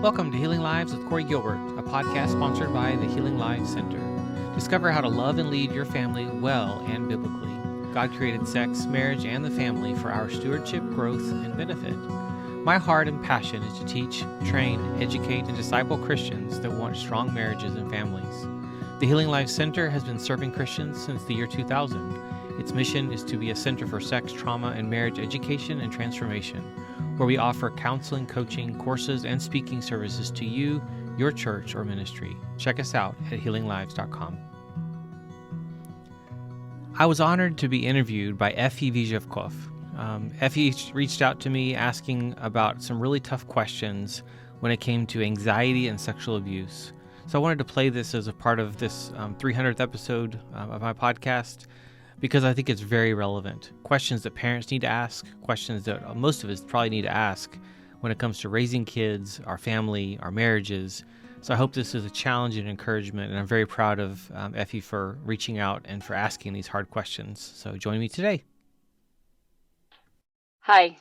Welcome to Healing Lives with Corey Gilbert, a podcast sponsored by the Healing Lives Center. Discover how to love and lead your family well and biblically. God created sex, marriage, and the family for our stewardship, growth, and benefit. My heart and passion is to teach, train, educate, and disciple Christians that want strong marriages and families. The Healing Lives Center has been serving Christians since the year 2000. Its mission is to be a center for sex, trauma, and marriage education and transformation, where we offer counseling, coaching, courses, and speaking services to you, your church, or ministry. Check us out at healinglives.com. I was honored to be interviewed by Efrosinya Vshivkoff. Effie reached out to me asking about some really tough questions when it came to anxiety and sexual abuse. So I wanted to play this as a part of this 300th episode of my podcast, because I think it's very relevant. Questions that parents need to ask, questions that most of us probably need to ask when it comes to raising kids, our family, our marriages. So I hope this is a challenge and encouragement, and I'm very proud of Effie for reaching out and for asking these hard questions. So join me today. Hi,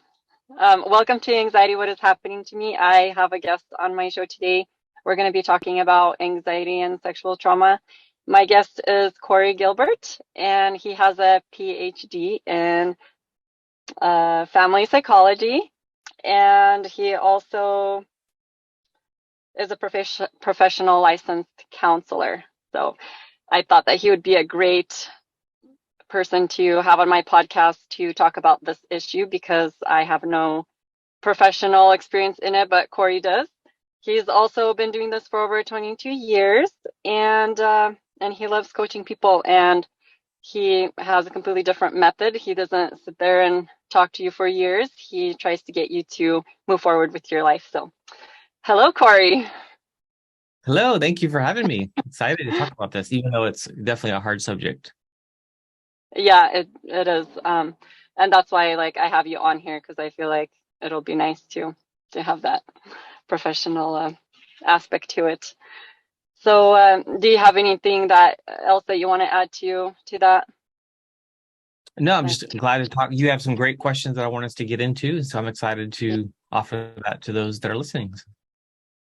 welcome to Anxiety, What is Happening to Me. I have a guest on my show today. We're going to be talking about anxiety and sexual trauma. My guest is Corey Gilbert, and he has a PhD in family psychology, and he also is a professional licensed counselor. So I thought that he would be a great person to have on my podcast to talk about this issue, because I have no professional experience in it, but Corey does. He's also been doing this for over 22 years, and he loves coaching people, and he has a completely different method. He doesn't sit there and talk to you for years. He tries to get you to move forward with your life. So, hello, Corey. Hello, thank you for having me. Excited to talk about this, even though it's definitely a hard subject. Yeah, it is. And that's why I have you on here, because I feel like it'll be nice to have that professional aspect to it. So do you have anything else that you want to add to that? No, I'm just glad to talk. You have some great questions that I want us to get into, so I'm excited to offer that to those that are listening.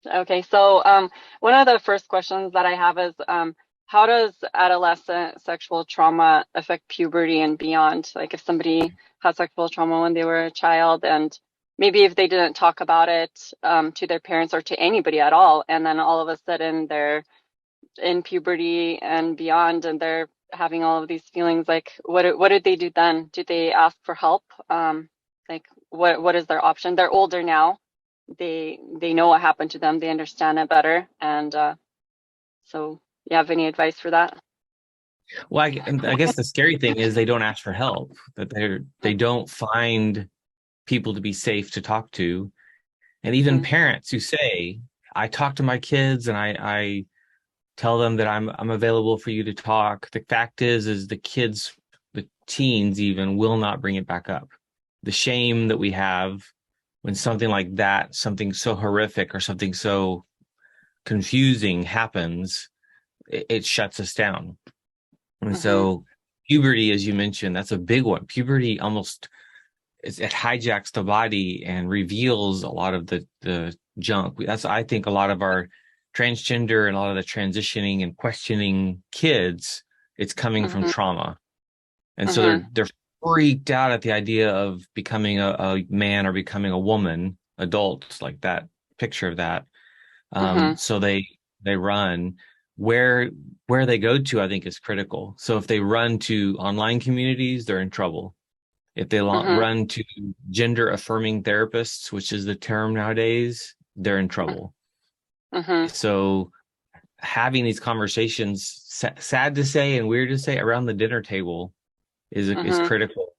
Okay, so one of the first questions that I have is, how does adolescent sexual trauma affect puberty and beyond? Like, if somebody had sexual trauma when they were a child, and maybe if they didn't talk about it to their parents or to anybody at all, and then all of a sudden they're in puberty and beyond, and they're having all of these feelings, like what did they do then? Did they ask for help? What is their option? They're older now. They know what happened to them. They understand it better. And so you have any advice for that? Well, I guess the scary thing is they don't ask for help, that they don't find people to be safe to talk to. And even parents who say, I talk to my kids and I tell them that I'm available for you to talk. The fact is the kids, the teens even, will not bring it back up. The shame that we have when something like that, something so horrific or something so confusing happens, it shuts us down. And so puberty, as you mentioned, that's a big one. Puberty it hijacks the body and reveals a lot of the junk. That's, I think, a lot of our transgender and a lot of the transitioning and questioning kids, it's coming from trauma. And so they're freaked out at the idea of becoming a man or becoming a woman, adults, like that picture of that. So they run. Where they go to, I think, is critical. So if they run to online communities, they're in trouble. If they run to gender affirming therapists, which is the term nowadays, they're in trouble. So having these conversations, sad to say and weird to say, around the dinner table is critical.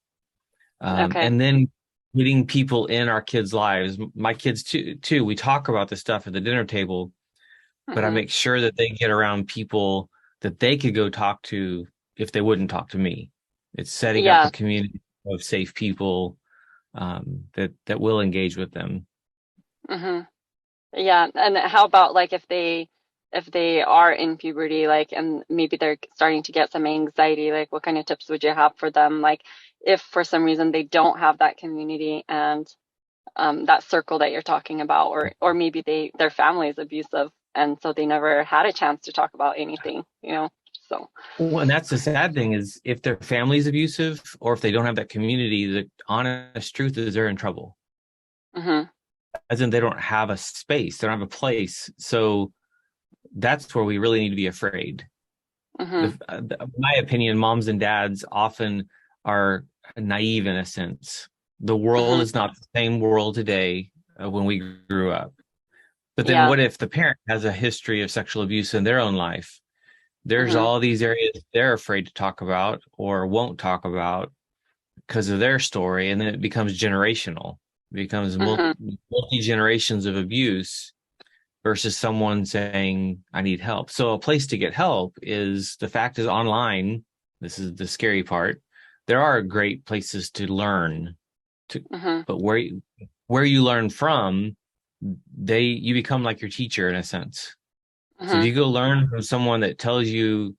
And then getting people in our kids' lives, my kids too, we talk about this stuff at the dinner table, but I make sure that they get around people that they could go talk to if they wouldn't talk to me. It's setting up a community of safe people that will engage with them. Yeah, and how about if they are in puberty, and maybe they're starting to get some anxiety, what kind of tips would you have for them? If for some reason they don't have that community and that circle that you're talking about, or maybe their family is abusive, and so they never had a chance to talk about anything, you know. So, Well, and that's the sad thing is if their family's abusive or if they don't have that community, the honest truth is they're in trouble. hmm As in they don't have a space, they don't have a place. So that's where we really need to be afraid. hmm My opinion, moms and dads often are naive in a sense. The world hmm is not the same world today when we grew up. But then yeah, what if the parent has a history of sexual abuse in their own life? There's hmm all these areas they're afraid to talk about or won't talk about because of their story. And then it becomes generational, it becomes hmm multi generations of abuse versus someone saying, I need help. So a place to get help is the fact is online. This is the scary part. There are great places to learn to, hmm but where you learn from, you become like your teacher in a sense. So if hmm you go learn from someone that tells you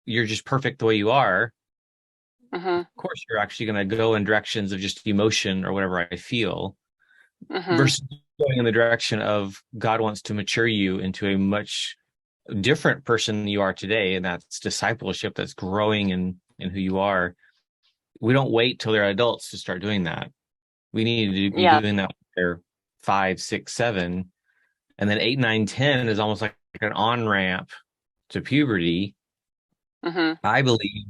you're just perfect the way you are, of hmm course you're actually going to go in directions of just emotion or whatever I feel hmm versus going in the direction of God wants to mature you into a much different person than you are today. And that's discipleship, that's growing in who you are. We don't wait till they're adults to start doing that. We need to be yeah, doing that when they're 5, 6, 7. And then 8, 9, 10 is almost like an on ramp to puberty. hmm I believe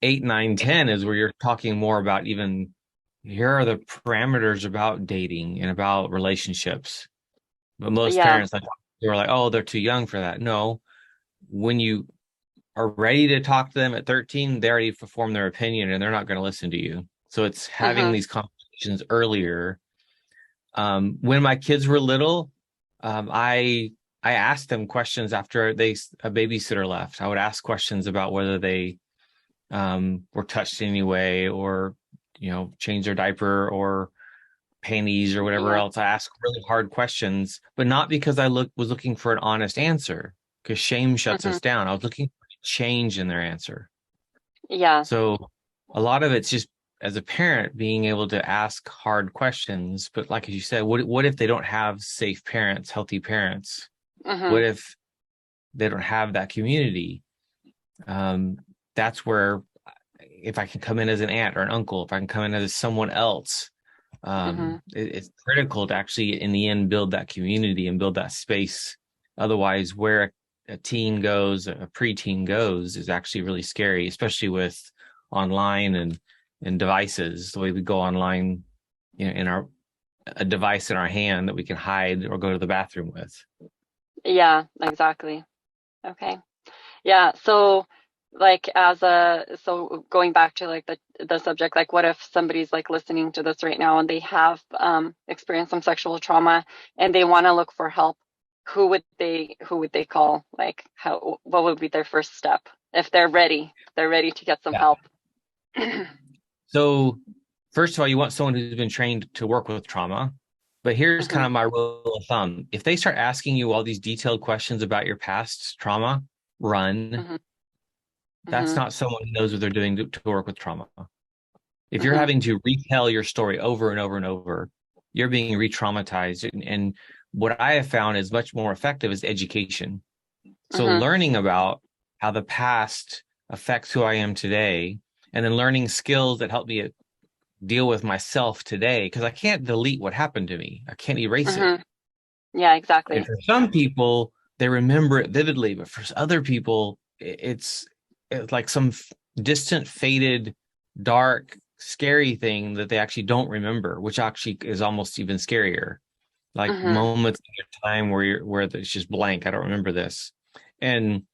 8, 9, 10 is where you're talking more about even here are the parameters about dating and about relationships. But most yeah, parents like they were like, oh, they're too young for that. No, when you are ready to talk to them at 13, they already formed their opinion and they're not going to listen to you. So it's having hmm these conversations earlier. When my kids were little, I asked them questions after a babysitter left. I would ask questions about whether they were touched in any way or change their diaper or panties or whatever yeah, else. I ask really hard questions, but not because was looking for an honest answer, because shame shuts hmm us down. I was looking for change in their answer. yeah, So a lot of it's just as a parent being able to ask hard questions. But like as you said, what if they don't have safe parents, healthy parents? hmm What if they don't have that community? Um, that's where if I can come in as an aunt or an uncle, if I can come in as someone else, hmm it's critical to actually, in the end, build that community and build that space. Otherwise, where a teen goes, a preteen goes, is actually really scary, especially with online and devices. The way we go online, in a device in our hand that we can hide or go to the bathroom with. yeah, exactly. Okay. Yeah, so like so going back to like the subject, like what if somebody's like listening to this right now and they have experienced some sexual trauma and they want to look for help, who would they call? Like what would be their first step if they're ready to get some Yeah. help? So, first of all, you want someone who's been trained to work with trauma. But here's kind hmm of my rule of thumb. If they start asking you all these detailed questions about your past trauma, run. hmm That's hmm not someone who knows what they're doing to work with trauma. If you're hmm having to retell your story over and over and over, you're being re-traumatized. And what I have found is much more effective is education. So hmm learning about how the past affects who I am today, and then learning skills that help me deal with myself today, because I can't delete what happened to me. I can't erase it. hmm Yeah, And exactly. for some people, they remember it vividly, but for other people, it's like some distant, faded, dark, scary thing that they actually don't remember, which actually is almost even scarier. Like hmm moments in your time where it's just blank. I don't remember this. And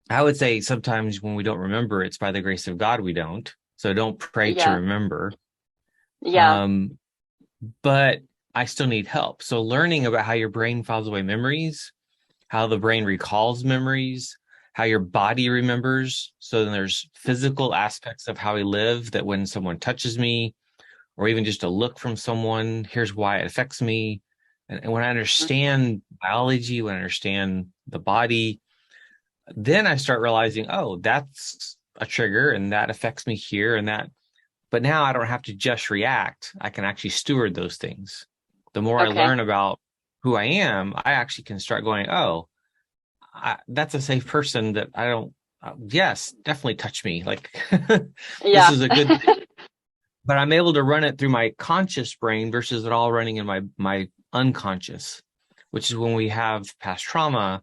I would say sometimes when we don't remember, it's by the grace of God we don't. So don't pray to Yeah. remember. Yeah. Um, but I still need help. So learning about how your brain files away memories, how the brain recalls memories, how your body remembers. So then there's physical aspects of how we live that when someone touches me, or even just a look from someone, here's why it affects me. And when I Mhm. understand biology, when I understand the body, then I start realizing, oh, that's a trigger and that affects me here and that. But now I don't have to just react. I can actually steward those things. The more I Okay. learn about who I am, I actually can start going, oh, that's a safe person that I don't, yes, definitely touch me. Like, this Yeah. is a good, but I'm able to run it through my conscious brain versus it all running in my unconscious, which is when we have past trauma.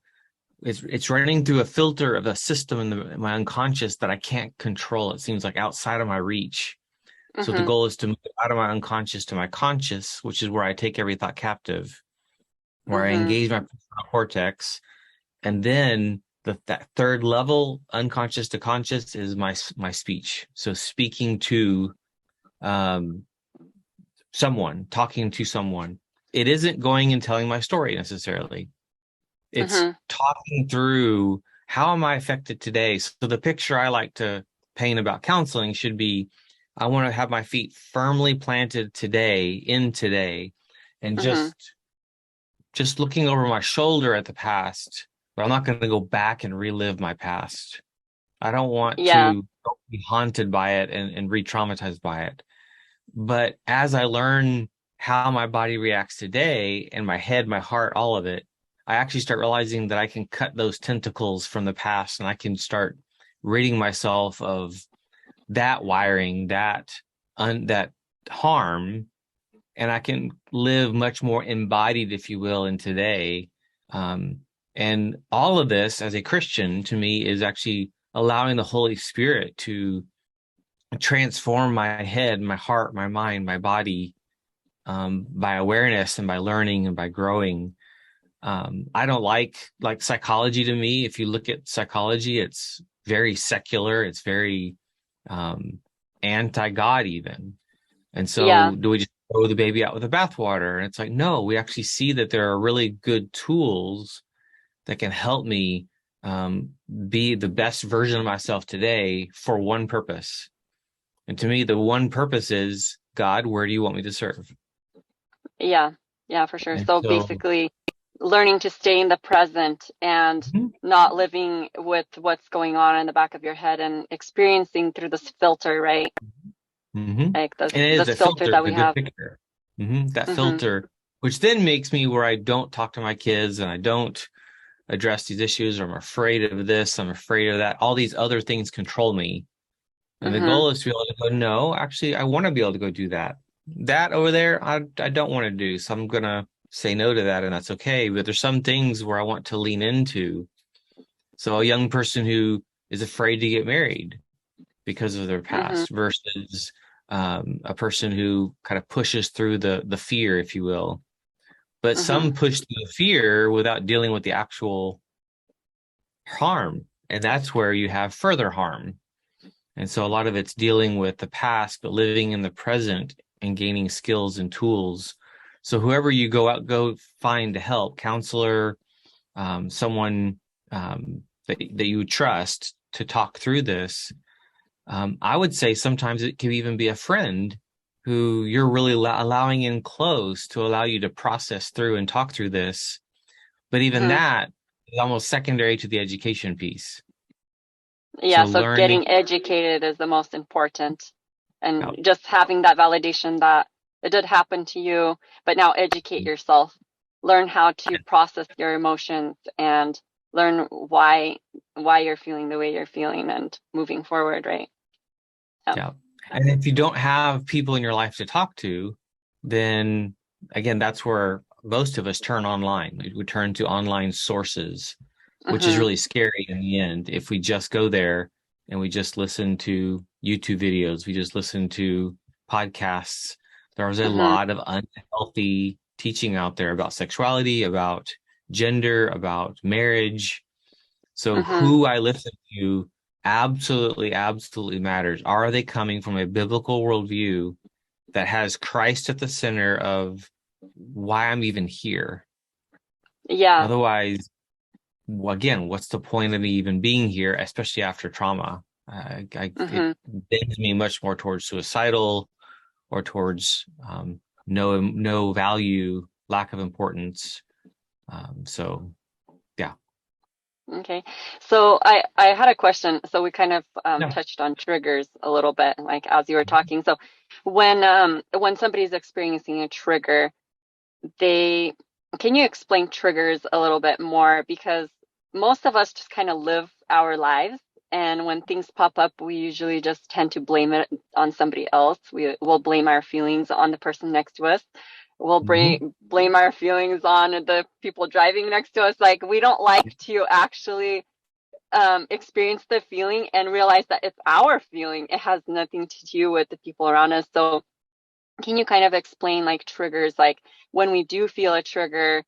It's running through a filter of a system in my unconscious that I can't control. It seems like outside of my reach. So the Mm-hmm. goal is to move out of my unconscious to my conscious, which is where I take every thought captive, where I Mm-hmm. engage my prefrontal cortex, and then that third level, unconscious to conscious, is my speech. So speaking to um, someone, talking to someone. It isn't going and telling my story necessarily. It's Mm-hmm. talking through, how am I affected today? So the picture I like to paint about counseling should be, I want to have my feet firmly planted today, in today, and Mm-hmm. just looking over my shoulder at the past, but I'm not going to go back and relive my past. I don't want Yeah. to be haunted by it and re-traumatized by it. But as I learn how my body reacts today, and my head, my heart, all of it, I actually start realizing that I can cut those tentacles from the past, and I can start ridding myself of that wiring, that harm, and I can live much more embodied, if you will, in today. Um, and all of this, as a Christian, to me, is actually allowing the Holy Spirit to transform my head, my heart, my mind, my body, by awareness and by learning and by growing. I don't like psychology. To me, if you look at psychology, it's very secular. It's very um, anti-God even. And Yeah. so do we just throw the baby out with the bathwater? And it's like, no, we actually see that there are really good tools that can help me um, be the best version of myself today for one purpose. And to me, the one purpose is, God, where do you want me to serve? Yeah. Yeah, for sure. And So so, basically learning to stay in the present and mhm, not living with what's going on in the back of your head and experiencing through this filter, right? mhm. Like this And it is this a filter filter, that a we good have. picture. That Mm-hmm. filter, which then makes me where I don't talk to my kids and I don't address these issues, or I'm afraid of this, I'm afraid of that. All these other things control me. And the Mm-hmm. goal is to be able to go, no, actually, I want to be able to go do that. That over there, I don't want to do. So I'm going to say no to that, and that's okay. But there's some things where I want to lean into. So a young person who is afraid to get married because of their Mm-hmm. past versus a person who kind of pushes through the fear, if you will. But Mm-hmm. some push through the fear without dealing with the actual harm. And that's where you have further harm. And so a lot of it's dealing with the past, but living in the present and gaining skills and tools. So whoever you go find to help, counselor, someone that you trust to talk through this. I would say sometimes it can even be a friend who you're really allowing in close to allow you to process through and talk through this. But even Mm-hmm. that is almost secondary to the education piece. Yeah, So so learning, getting educated is the most important. uh, And just having that validation that it did happen to you, but now educate yourself. Learn how to process your emotions and learn why you're feeling the way you're feeling and moving forward, right? Yeah. yeah. And if you don't have people in your life to talk to, then again, that's where most of us turn online. We turn to online sources, which is Mm-hmm. really scary in the end. If we just go there and we just listen to YouTube videos, we just listen to podcasts, there's a Mm-hmm. lot of unhealthy teaching out there about sexuality, about gender, about marriage. So Mm-hmm. who I listen to absolutely, absolutely matters. Are they coming from a biblical worldview that has Christ at the center of why I'm even here? Yeah. Otherwise, well, again, what's the point of me even being here, especially after trauma? It Mm-hmm. bends me much more towards suicidal or towards no value, lack of importance. So yeah, Okay. So I had a question. So we kind of no. touched on triggers a little bit, like as you were talking. So when somebody's experiencing a trigger, they can you explain triggers a little bit more? Because most of us just kind of live our lives, and when things pop up, we usually just tend to blame it on somebody else. We will blame our feelings on the person next to us. We'll Mhm. blame our feelings on the people driving next to us. Like, we don't like to actually experience the feeling and realize that it's our feeling. It has nothing to do with the people around us. So can you kind of explain like triggers, like when we do feel a trigger,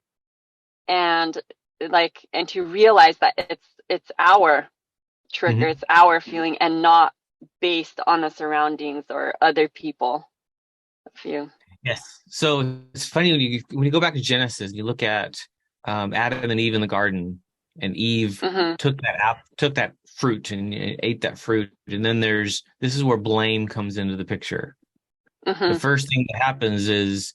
and and to realize that it's our trigger, Mhm. it's our feeling, and not based on the surroundings or other people. If you Yes. So it's funny when you go back to Genesis, and you look at Adam and Eve in the garden, and Eve Mhm. took that fruit and ate that fruit, and then this is where blame comes into the picture. The Mhm. first thing that happens is,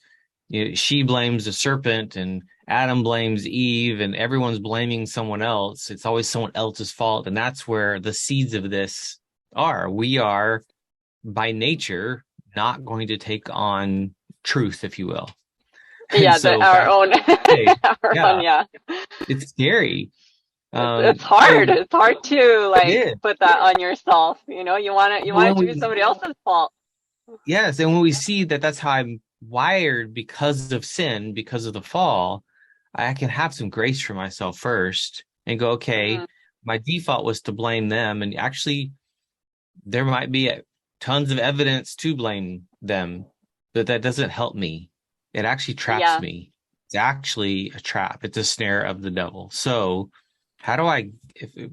she blames the serpent, and Adam blames Eve, and everyone's blaming someone else. It's always someone else's fault, and that's where the seeds of this are. We are by nature not going to take on truth, if you will. And Yeah, the so our fast own away, our own, yeah, yeah. it's scary. It's hard. So It's hard to it like is. put that on yourself. You But want when it to be we somebody else's fault. Yes, and when we see that that's how I'm wired because of sin, because of the fall, I can have some grace for myself first and go, okay, Mhm. my default was to blame them, and actually there might be tons of evidence to blame them, but that doesn't help me. It actually traps Yeah. me. It's actually a trap. It's a snare of the devil. So, how do I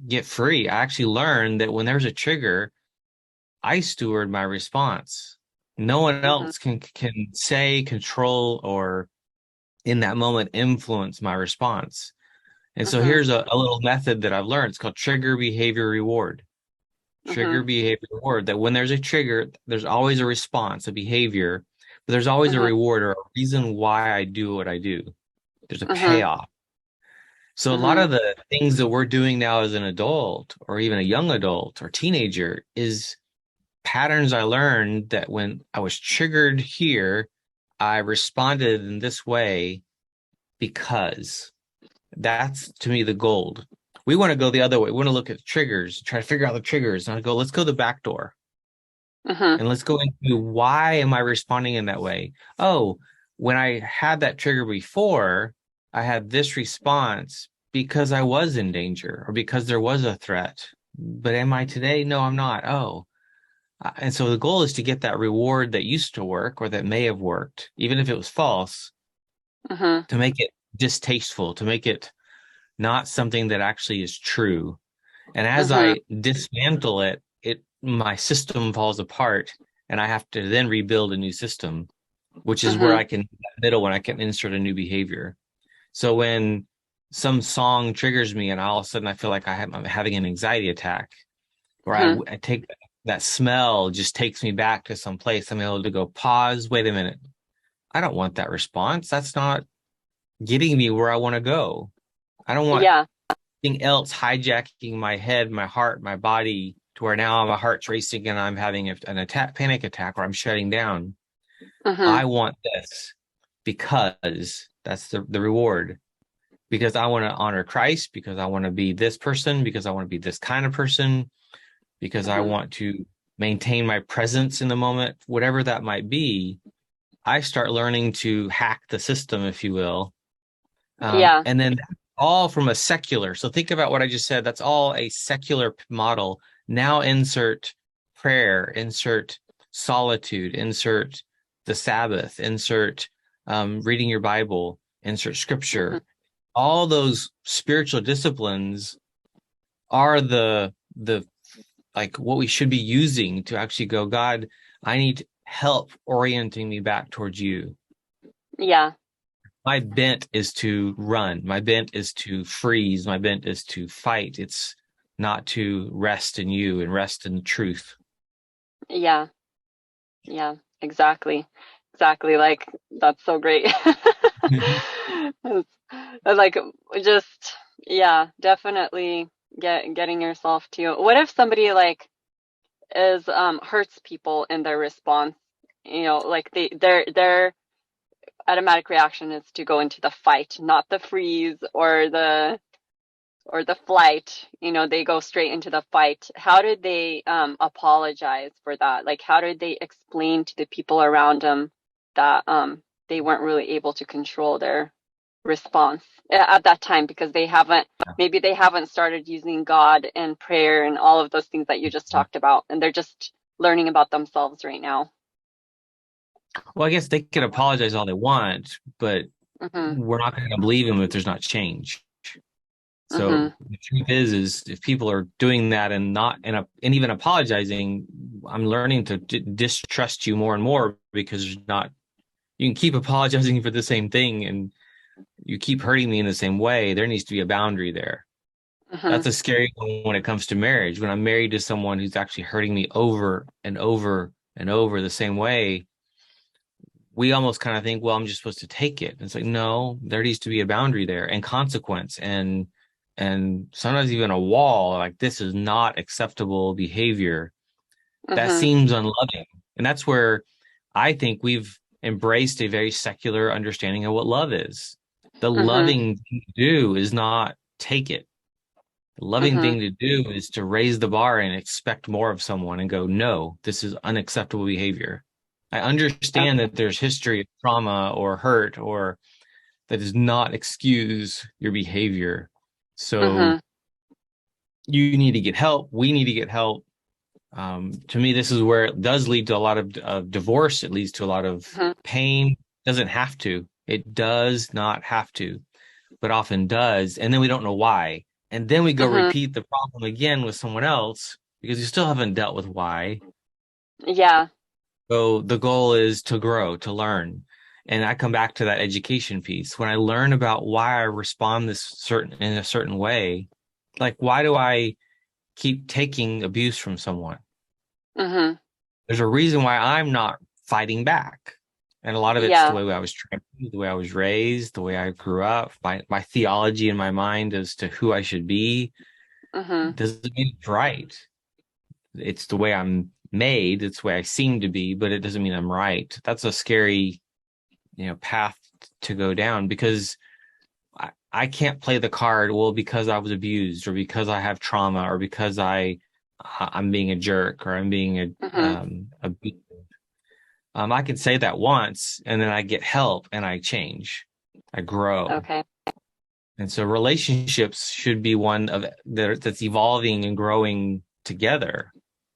get free? I actually learned that when there's a trigger, I steward my response. No one Mhm. else can say, control, or in that moment influence my response. And so Mhm. here's a little method that I've learned. It's called trigger behavior reward. Trigger Mhm. behavior reward. That when there's a trigger, there's always a response, a behavior, but there's always a Mhm. reward or a reason why I do what I do. There's a Mhm. payoff. So a lot Mhm. of the things that we're doing now as an adult or even a young adult or teenager is patterns I learned that when I was triggered here, I responded in this way because that's to me the gold. We want to go the other way. We want to look at triggers, try to figure out the triggers, and I go, let's go the back door Mhm. and let's go into why am I responding in that way? Oh, when I had that trigger before, I had this response because I was in danger or because there was a threat. But am I today? No, I'm not. Oh, and so the goal is to get that reward that used to work or that may have worked, even if it was false, Mhm. to make it distasteful, to make it not something that actually is true. And as Mhm. I dismantle it, my system falls apart and I have to then rebuild a new system, which is where Mhm. I can middle when I can insert a new behavior. So when some song triggers me and all of a sudden I feel like I'm having an anxiety attack, or Mhm. I take that smell just takes me back to some place. I'm able to go pause, wait a minute. I don't want that response. That's not getting me where I want to go. I don't want Yeah. anything else hijacking my head, my heart, my body to where now my heart's racing and I'm having an attack, panic attack, or I'm shutting down. Mhm. I want this because that's the reward. Because I want to honor Christ, because I want to be this person, because I want to be this kind of person, because I Mhm. want to maintain my presence in the moment, whatever that might be, I start learning to hack the system, if you will. Yeah. And then all from a secular. So think about what I just said. That's all a secular model. Now insert prayer, insert solitude, insert the Sabbath, insert reading your Bible, insert Mhm. scripture. All those spiritual disciplines are the like what we should be using to actually go, God, I need help orienting me back towards you. Yeah. My bent is to run. My bent is to freeze. My bent is to fight. It's not to rest in you and rest in the truth. Yeah. Yeah. Exactly. Exactly. Like, that's so great. It's- like, just, yeah, definitely getting yourself to. What if somebody like is hurts people in their response? Like they're automatic reaction is to go into the fight, not the freeze or the flight. They go straight into the fight. How did they apologize for that? Like, how did they explain to the people around them that they weren't really able to control their response at that time, because maybe they haven't started using God and prayer and all of those things that you just talked about, and they're just learning about themselves right now. Well, I guess they can apologize all they want, but Mm-hmm. we're not going to believe them if there's not change. So Mm-hmm. the truth is if people are doing that and not and even apologizing, I'm learning to distrust you more and more, because you're not. You can keep apologizing for the same thing, and you keep hurting me in the same way. There needs to be a boundary there. Mm-hmm. That's a scary one when it comes to marriage. When I'm married to someone who's actually hurting me over and over and over the same way, we almost kind of think, well, I'm just supposed to take it. It's like, no, there needs to be a boundary there and consequence, and sometimes even a wall. Like, this is not acceptable behavior. That Mm-hmm. seems unloving. And that's where I think we've embraced a very secular understanding of what love is. The Mm-hmm. loving thing to do is not take it. The loving Mm-hmm. thing to do is to raise the bar and expect more of someone and go, no, this is unacceptable behavior. I understand Okay. that there's history of trauma or hurt, or that does not excuse your behavior. So Mm-hmm. you need to get help. We need to get help. To me, this is where it does lead to a lot of divorce. It leads to a lot of Mm-hmm. pain. Doesn't have to. It does not have to, but often does. And then we don't know why. And then we go Mm-hmm. repeat the problem again with someone else because you still haven't dealt with why. Yeah. So the goal is to grow, to learn. And I come back to that education piece. When I learn about why I respond in a certain way, like, why do I keep taking abuse from someone? Mm-hmm. There's a reason why I'm not fighting back. And a lot of it's the Yeah. way I was trained, the way I was raised, the way I grew up, my theology in my mind as to who I should be. Mm-hmm. Doesn't mean it's right. It's the way I'm made, it's the way I seem to be, but it doesn't mean I'm right. That's a scary, path to go down, because I can't play the card, well, because I was abused, or because I have trauma, or because I'm being a jerk, or I'm being Mm-hmm. abused. I can say that once, and then I get help and I change, I grow. Okay. And so relationships should be one that's evolving and growing together.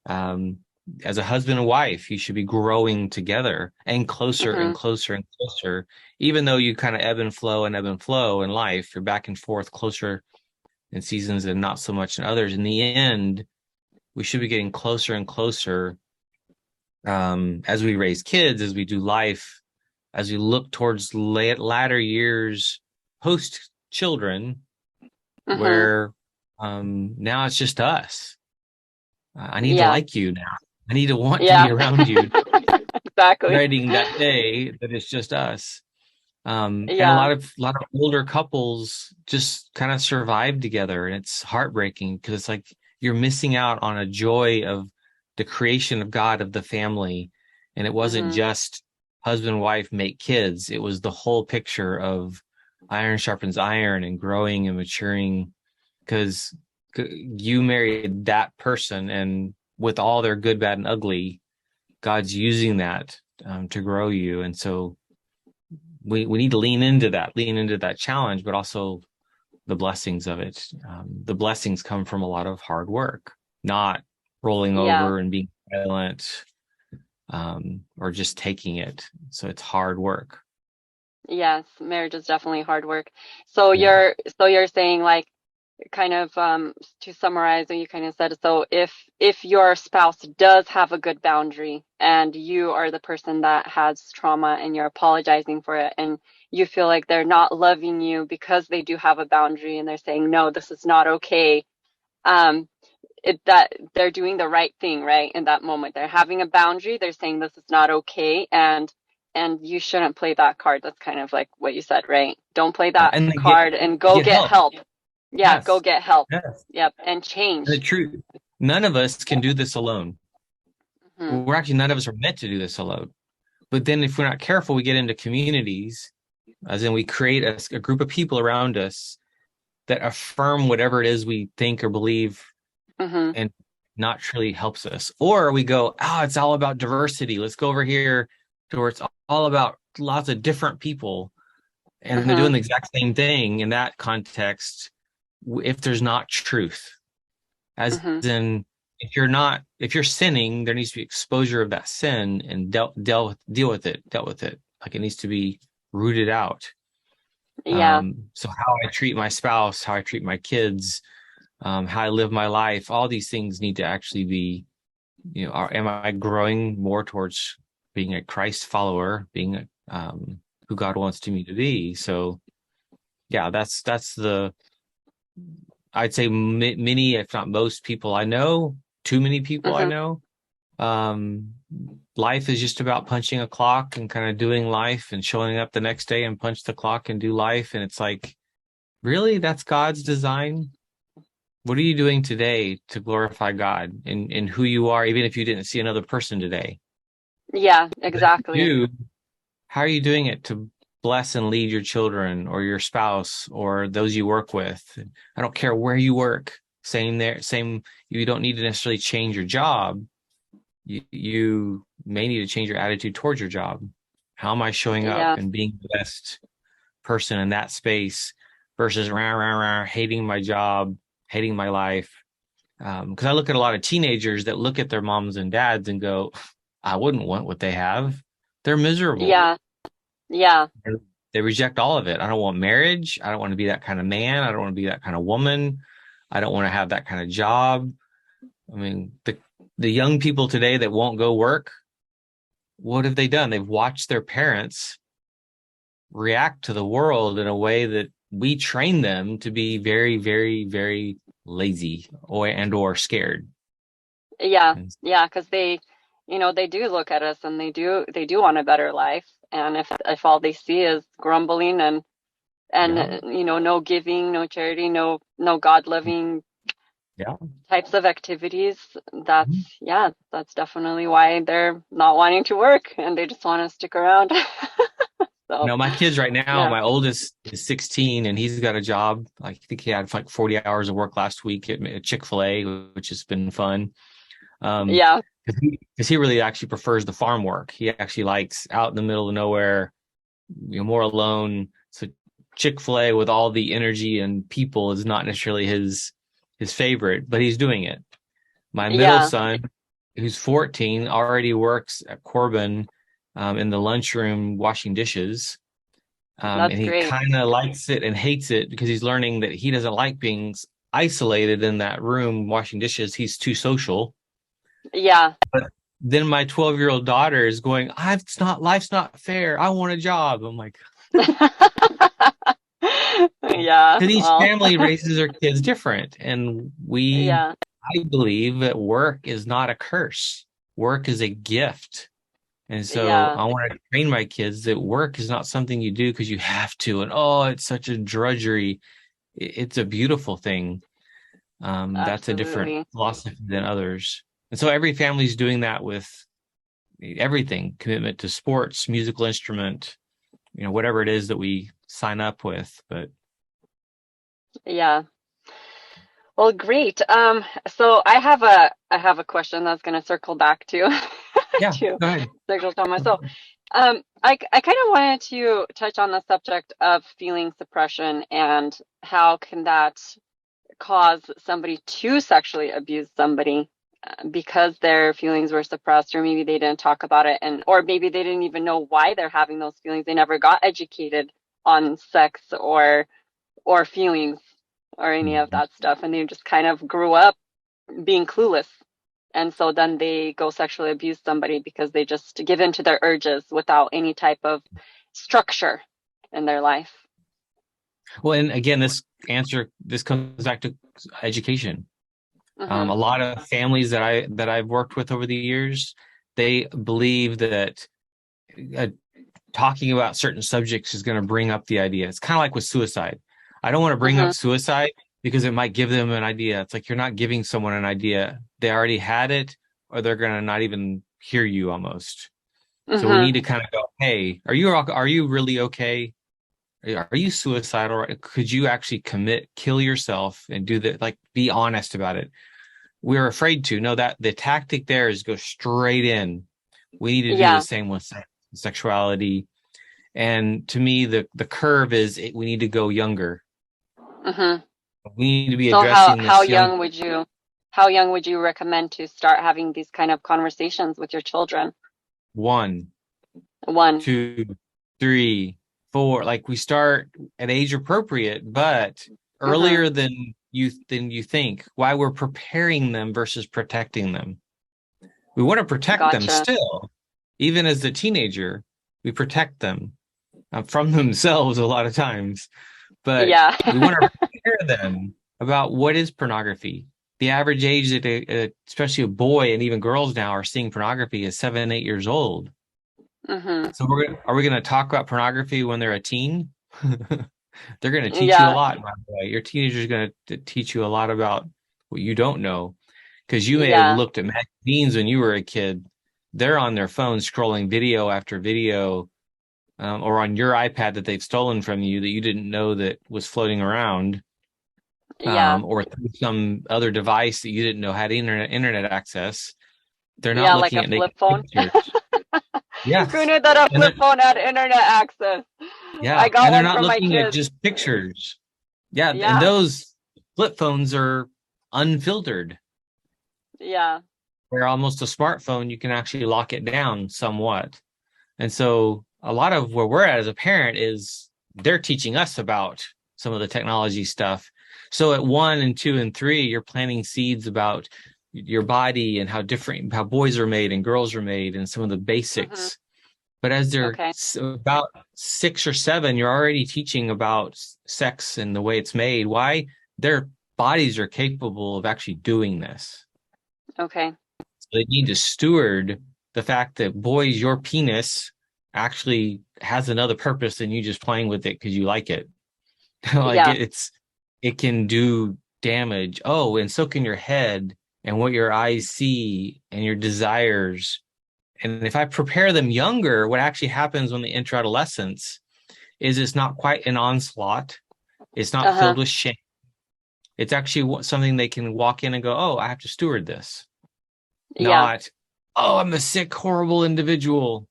Um, as a husband and wife, you should be growing together and closer and Mm-hmm. closer and closer. Even though you kind of ebb and flow in life, you're back and forth, closer in seasons and not so much in others. In the end, we should be getting closer and closer, as we raise kids, as we do life, as we look towards latter years post children, Mm-hmm. where now it's just us. I need to Yeah. like you now. I need to want to Yeah. be around you. Exactly. Writing that day that it's just us. And a Yeah. lot of older couples just kind of survive together, and it's heartbreaking because it's like you're missing out on a joy of the creation of God, of the family. And it wasn't Mm-hmm. just husband, wife, make kids. It was the whole picture of iron sharpens iron and growing and maturing, because you married that person, and with all their good, bad, and ugly, God's using that to grow you. And so we need to lean into that challenge, but also the blessings of it. The blessings come from a lot of hard work, not rolling Yeah. over and being silent, or just taking it. So it's hard work. Yes. Marriage is definitely hard work. So Yeah. you're saying, like, kind of to summarize what you kind of said, so if your spouse does have a good boundary and you are the person that has trauma and you're apologizing for it, and you feel like they're not loving you because they do have a boundary and they're saying, no, this is not okay, um that they're doing the right thing, right? In that moment, they're having a boundary, they're saying this is not okay, and you shouldn't play that card. That's kind of like what you said, right? Don't play Yeah. that And then card and go get get help. help. Yeah, go Yes. get help. Yes. Yep, and And the change. truth, none of us can do this alone. Hmm. None of us are meant to do this alone. But then if we're not careful, we get into communities, as in we create a group of people around us that affirm whatever it is we think or believe, Mm-hmm. and not truly helps us. Or we go, oh, it's all about diversity. Let's go over here to where it's all about lots of different people. And they're Mm-hmm. doing the exact same thing in that context, if there's not truth. As Mm-hmm. in, if you're sinning, there needs to be exposure of that sin and dealt with it. Like it needs to be rooted out. Yeah. So how I treat my spouse, how I treat my kids, how I live my life, all these things need to actually be, am I growing more towards being a Christ follower, being who God wants me to be? So yeah, that's I'd say many, if not most people I know, too many people I Mm-hmm. know. Um, Life is just about punching a clock and kind of doing life and showing up the next day and punch the clock and do life. And it's like, really, that's God's design? What are you doing today to glorify God in who you are, even if you didn't see another person today? Yeah, But if exactly. you do, how are you doing it to bless and lead your children or your spouse or those you work with? I don't care where you work. Same. You don't need to necessarily change your job. You may need to change your attitude towards your job. How am I showing up Yeah. and being the best person in that space versus rah, rah, rah, hating my job, hating my life? Because I look at a lot of teenagers that look at their moms and dads and go, I wouldn't want what they have. They're miserable. Yeah. Yeah. They reject all of it. I don't want marriage. I don't want to be that kind of man. I don't want to be that kind of woman. I don't want to have that kind of job. I mean, the young people today that won't go work, what have they done? They've watched their parents react to the world in a way that we train them to be very, very, very lazy or scared. Yeah. And Yeah. Because they do look at us and they do want a better life. And if all they see is grumbling yeah, and no giving, no charity, no God loving yeah. types of activities, that's definitely why they're not wanting to work and they just want to stick around. So, No, my kids right now, yeah. my oldest is 16 and he's got a job. I think he had like 40 hours of work last week at Chick-fil-A, which has been fun. Um, Yeah. because he really actually prefers the farm work. He actually likes out in the middle of nowhere, more alone. So Chick-fil-A with all the energy and people is not necessarily his favorite, but he's doing it. My middle Yeah. son, who's 14, already works at Corbin in the lunchroom washing dishes. And That's he great. kind of likes it and hates it because he's learning that he doesn't like being isolated in that room washing dishes. He's too social. Yeah. But then my 12-year-old daughter is going, it's not, life's not fair. I want a job. I'm like, Yeah. because each Well, family raises their kids different. And yeah. I believe that work is not a curse. Work is a gift. And so Yeah. I want to train my kids that work is not something you do because you have to. And oh, it's such a drudgery. It's a beautiful thing. That's a different Absolutely. philosophy than others. And so every family's doing that with everything, commitment to sports, musical instrument, whatever it is that we sign up with. But Yeah. Well, great. So I have a question that's going to circle back to yeah, to go ahead. sexual trauma. So, I kind of wanted to touch on the subject of feeling suppression and how can that cause somebody to sexually abuse somebody because their feelings were suppressed, or maybe they didn't talk about it, or maybe they didn't even know why they're having those feelings. They never got educated on sex or feelings or any of Mhm. that stuff, and they just kind of grew up being clueless. And so then they go sexually abuse somebody because they just give in to their urges without any type of structure in their life. Well, and again, this comes back to education. Hmm. A lot of families that I've worked with over the years, they believe that uh, talking about certain subjects is going to bring up the idea. It's kind of like with suicide. I don't want to bring Hmm. up suicide because it might give them an idea. It's like you're not giving someone an idea. They already had it, or they're going to not even hear you almost. So we Mm-hmm. need to kind of go, hey, are you really okay? Are you suicidal? Could you actually kill yourself and do that? Like, be honest about it. We're afraid to. No, that the tactic there is go straight in. We need to do the Yeah. same with sexuality. And to me, the curve is we need to go younger. Mm-hmm. We need to be So how addressing how this young young would you how young would you recommend to start having these kind of conversations with your children? one, One. 2, 3, 4. Like we start at age appropriate, but Mm-hmm. earlier than you think. Why we're preparing them versus protecting them. We want to protect them Gotcha. still, even as a teenager. We protect them from themselves a lot of times, but Yeah. we want to prepare them about what is pornography. The average age that, especially a boy and even girls now are seeing pornography is 7, 8 years old. Mm-hmm. So are we going to talk about pornography when they're a teen? They're going to teach you a Yeah. lot, by the way. Your teenager is going to teach you a lot about what you don't know because you may have Yeah. looked at magazines when you were a kid. They're on their phone scrolling video after video, or on your iPad that they've stolen from you that you didn't know that was floating around, Yeah. or through some other device that you didn't know had internet access. They're not Yeah, like looking a at flip naked phone. pictures. Who Yes, knew that a and flip phone had internet access? I yeah, got and they're one not from my looking at kids. just pictures. Yeah, and Yeah. those flip phones are unfiltered. Yeah. Where almost a smartphone, you can actually lock it down somewhat. And so a lot of where we're at as a parent is they're teaching us about some of the technology stuff. So at 1 and 2 and 3, you're planting seeds about your body and how boys are made and girls are made and some of the Mm-hmm. basics. But as they're Okay. about 6 or 7, you're already teaching about sex and the way it's made, why their bodies are capable of actually doing this. Okay. So they need to steward the fact that, boys, your penis actually has another purpose than you just playing with it because you like it. Like Yeah. it can do damage. Oh, and so can your head and what your eyes see and your desires. And if I prepare them younger, what actually happens when they enter adolescence is it's not quite an onslaught. It's not Uh-huh. filled with shame. It's actually something they can walk in and go, oh, I have to steward this. Yeah. Not, oh, I'm a sick, horrible individual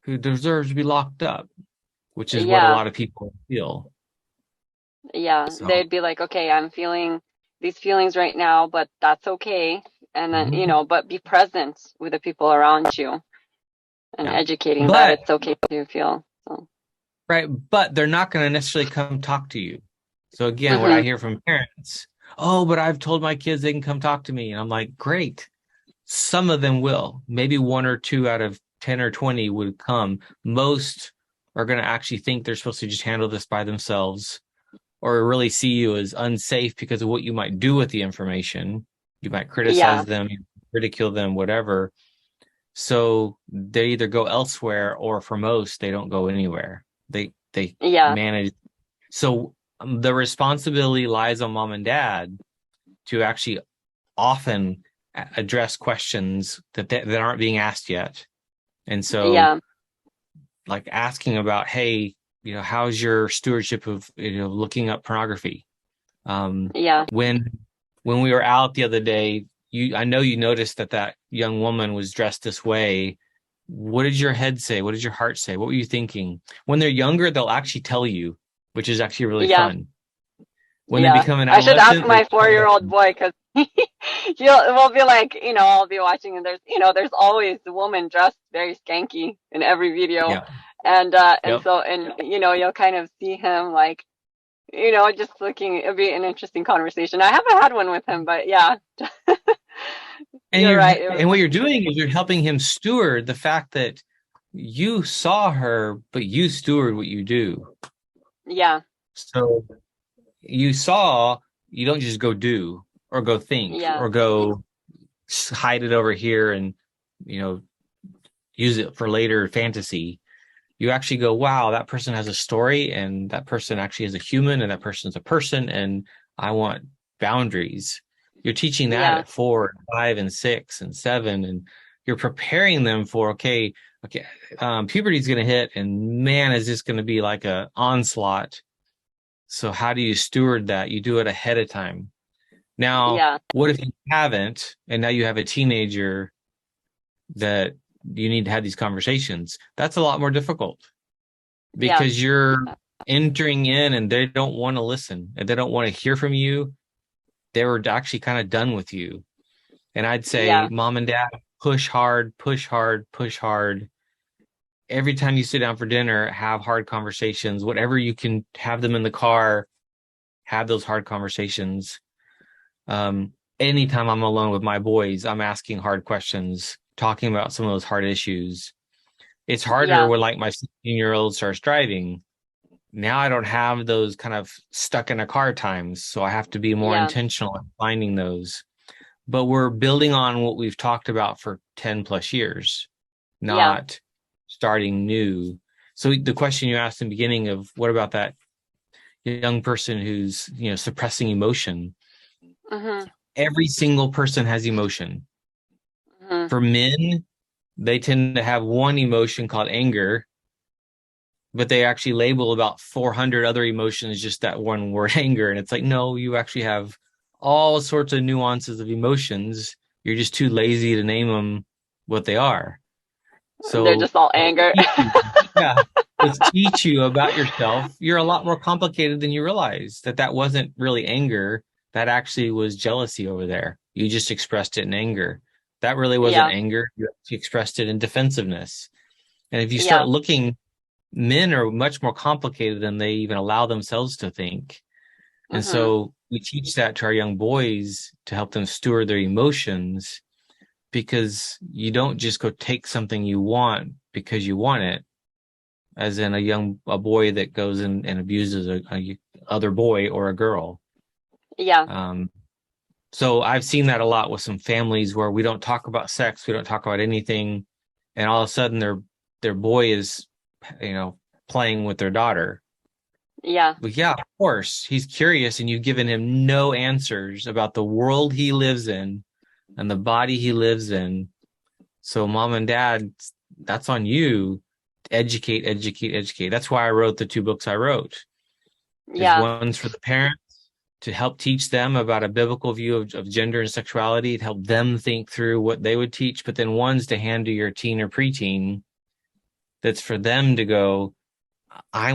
who deserves to be locked up, which is what a Yeah. lot of people feel. Yeah. So, They'd be like, okay, I'm feeling these feelings right now, but that's okay. And then, mhm, but be present with the people around you and yeah. educating that But, it's okay to feel. So, right, but they're not going to necessarily come talk to you. So, again, what hmm I hear from parents, oh, but I've told my kids they can come talk to me. And I'm like, great. Some of them will. Maybe 1 or 2 out of 10 or 20 would come. Most are going to actually think they're supposed to just handle this by themselves or really see you as unsafe because of what you might do with the information. You might criticize Yeah. them, ridicule them, whatever. So they either go elsewhere or for most, they don't go anywhere. They Yeah. manage. So the responsibility lies on mom and dad to actually often address questions that aren't being asked yet. And so Yeah. like asking about, hey, how's your stewardship of, looking up pornography? Um, Yeah. when when we were out the other day, I know you noticed that young woman was dressed this way. What did your head say? What did your heart say? What were you thinking? When they're younger, they'll actually tell you, which is actually really Yeah. fun. When they Yeah. become an I should ask adolescent, they my 4-year-old boy because we'll be like, I'll be watching and there's always the woman dressed very skanky in every video. yeah, And yep. so, you'll kind of see him like, just looking, it'd be an interesting conversation. I haven't had one with him, but yeah, And you're right. what you're doing is you're helping him steward the fact that you saw her, but you steward what you do. Yeah. So you saw, you don't just go do or go think Yeah. or go hide it over here and you know use it for later fantasy. You actually go, wow, that person has a story and that person actually is a human and that person's a person and I want boundaries. You're teaching that Yeah. at 4, 5, and 6 and 7, and you're preparing them for, okay, puberty is going to hit, and man, is this going to be like a onslaught. So how do you steward that? You do it ahead of time. Now, Yeah. what if you haven't, and now you have a teenager that you need to have these conversations? That's a lot more difficult Yeah. because you're entering in and they don't want to listen and they don't want to hear from you. They were actually kind of done with you. And I'd say, Yeah. mom and dad, push hard, push hard, push hard. Every time you sit down for dinner, have hard conversations. Whatever you can have them in the car, have those hard conversations. Anytime I'm alone with my boys, I'm asking hard questions, talking about some of those hard issues. It's harder Yeah. when like my 16-year-old starts driving. Now I don't have those kind of stuck in a car times, so I have to be more Yeah. intentional in finding those. But we're building on what we've talked about for 10 plus years, Yeah. not starting new. So the question you asked in the beginning of what about that young person who's, suppressing emotion? Mhm. Every single person has emotion. Mhm. For men, they tend to have one emotion called anger, but they actually label about 400 other emotions, just that one word anger. And it's like, no, you actually have all sorts of nuances of emotions. You're just too lazy to name them what they are. They're So, just all anger. yeah, let's teach you about yourself. You're a lot more complicated than you realize. That wasn't really anger. That actually was jealousy over there. You just expressed it in anger. That really wasn't Yeah. anger. You expressed it in defensiveness. And if you start Yeah. looking, men are much more complicated than they even allow themselves to think. And Mhm. so we teach that to our young boys to help them steward their emotions, because you don't just go take something you want because you want it, as in a boy that goes and abuses a other boy or a girl. Yeah. Um, so I've seen that a lot with some families where we don't talk about sex, we don't talk about anything, and all of a sudden their boy is, you know, playing with their daughter. Yeah. But yeah, of course, he's curious, and you've given him no answers about the world he lives in and the body he lives in. So, mom and dad, that's on you. Educate, educate, educate. That's why I wrote the two books I wrote. Is Yeah. one's for the parents to help teach them about a biblical view of gender and sexuality, to help them think through what they would teach, but then one's to hand to your teen or preteen that's for them to go, I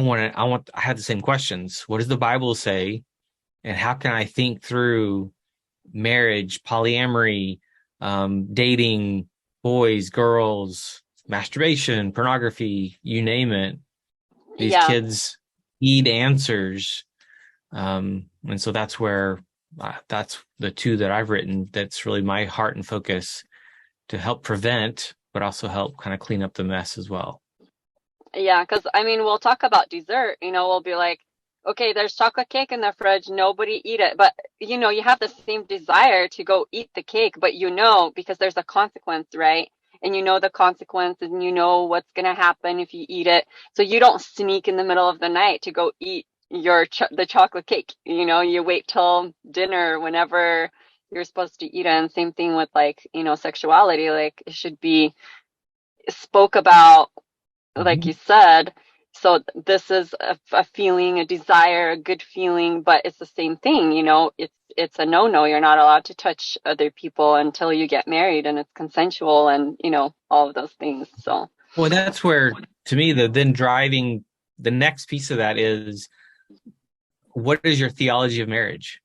have the same questions. What does the Bible say? And how can I think through marriage, polyamory, dating, boys, girls, masturbation, pornography, you name it? These Yeah. kids need answers. And so that's the two that I've written. That's really my heart and focus, to help prevent, but also help kind of clean up the mess as well. Yeah, because I mean, we'll talk about dessert, we'll be like, okay, there's chocolate cake in the fridge, nobody eat it. But you have the same desire to go eat the cake, but because there's a consequence, right? And you know the consequences and you know what's gonna happen if you eat it. So you don't sneak in the middle of the night to go eat the chocolate cake. You wait till dinner whenever you're supposed to eat it. And same thing with like, sexuality, like it should be spoke about like Mhm. you said. So this is a feeling, a desire, a good feeling, but it's the same thing, it's a no-no. You're not allowed to touch other people until you get married and it's consensual and, all of those things. So, Well, that's where, to me, the next piece of that is, what is your theology of marriage?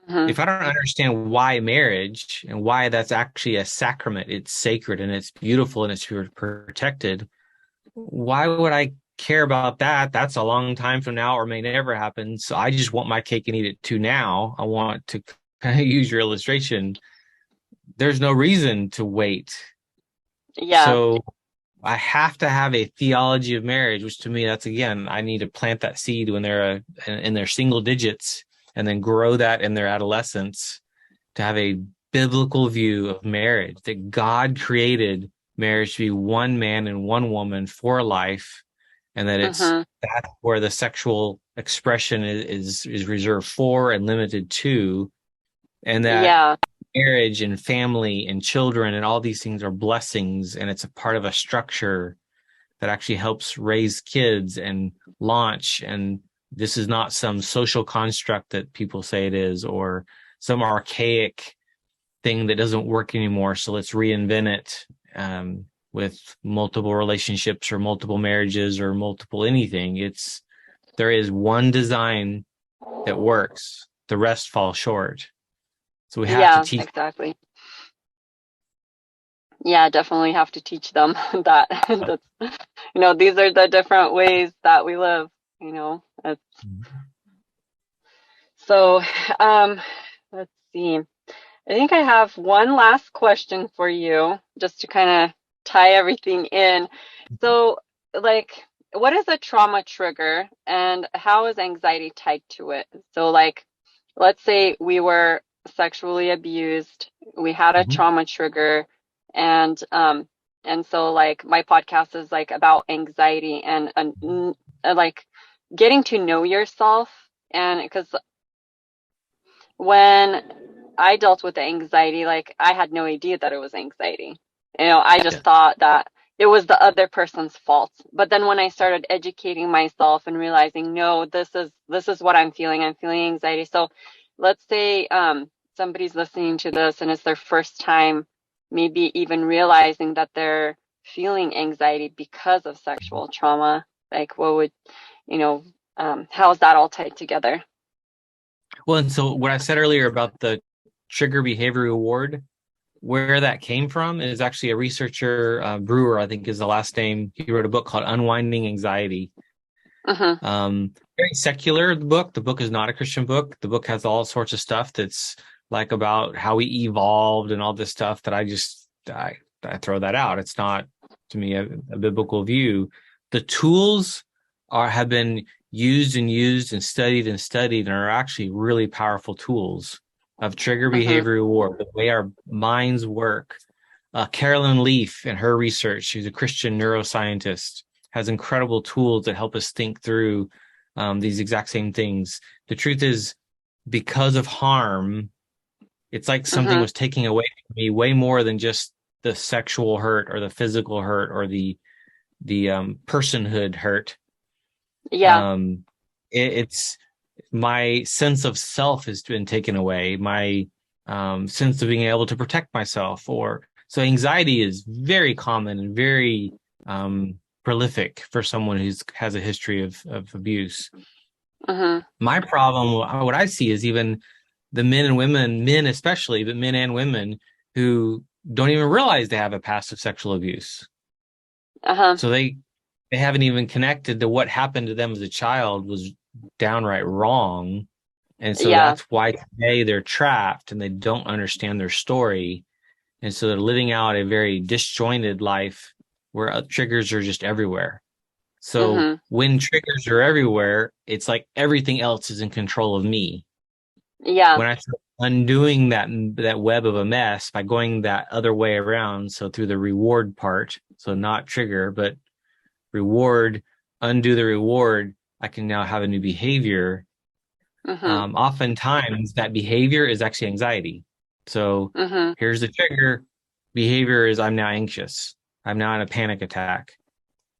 mhm. If I don't understand why marriage and why that's actually a sacrament, it's sacred and it's beautiful and it's protected, why would I care about that? That's a long time from now or may never happen. So I just want my cake and eat it too now. I want to kind of use your illustration. There's no reason to wait. Yeah. So I have to have a theology of marriage, which to me, that's again, I need to plant that seed when they're in their single digits, and then grow that in their adolescence, to have a biblical view of marriage, that God created marriage to be one man and one woman for life, and Mhm. that's where the sexual expression is reserved for and limited to, and that Yeah. marriage and family and children and all these things are blessings, and it's a part of a structure that actually helps raise kids and launch. And this is not some social construct that people say it is, or some archaic thing that doesn't work anymore. So let's reinvent it with multiple relationships or multiple marriages or multiple anything. There is one design that works. The rest fall short. So we have to Yeah, teach. exactly. Yeah, definitely have to teach them that that's, these are the different ways that we live, It's, so, let's see. I think I have one last question for you, just to kind of tie everything in. So, like, what is a trauma trigger and how is anxiety tied to it? So, like, let's say we were sexually abused, we had a Mhm. trauma trigger, and so like my podcast is like about anxiety and like getting to know yourself, and because when I dealt with the anxiety, like I had no idea that it was anxiety. I just Yeah. thought that it was the other person's fault. But then when I started educating myself and realizing, no, this is what I'm feeling. I'm feeling anxiety. So let's say somebody's listening to this and it's their first time maybe even realizing that they're feeling anxiety because of sexual trauma. Like what would, how's that all tied together? Well, and so what I said earlier about the trigger behavior reward, where that came from is actually a researcher, Brewer, I think is the last name. He wrote a book called Unwinding Anxiety. Mm-hmm. Very secular, the book. The book is not a Christian book. The book has all sorts of stuff that's like about how we evolved and all this stuff that I throw that out. It's not to me a biblical view. The tools have been used and used and studied and are actually really powerful tools of trigger Mm-hmm. behavior reward, the way our minds work. Carolyn Leaf and her research, she's a Christian neuroscientist, has incredible tools that help us think through these exact same things. The truth is, because of harm, it's like something Mm-hmm. was taking away from me way more than just the sexual hurt or the physical hurt or the personhood hurt. Yeah. Um, it's my sense of self has been taken away. My sense of being able to protect myself, or so anxiety is very common and very prolific for someone who's has a history of abuse. Mm-hmm. My problem, what I see is even the men and women, men especially, but men and women who don't even realize they have a past of sexual abuse. Uh-huh. So they haven't even connected to what happened to them as a child was downright wrong. And so Yeah. that's why today they're trapped and they don't understand their story. And so they're living out a very disjointed life where triggers are just everywhere. So Mm-hmm. when triggers are everywhere, it's like everything else is in control of me. Yeah. When I start undoing that web of a mess by going that other way around, so through the reward part, so not trigger, but reward, undo the reward, I can now have a new behavior. Mm-hmm. Oftentimes that behavior is actually anxiety. So Mm-hmm. here's the trigger. Behavior is I'm now anxious. I'm now in a panic attack.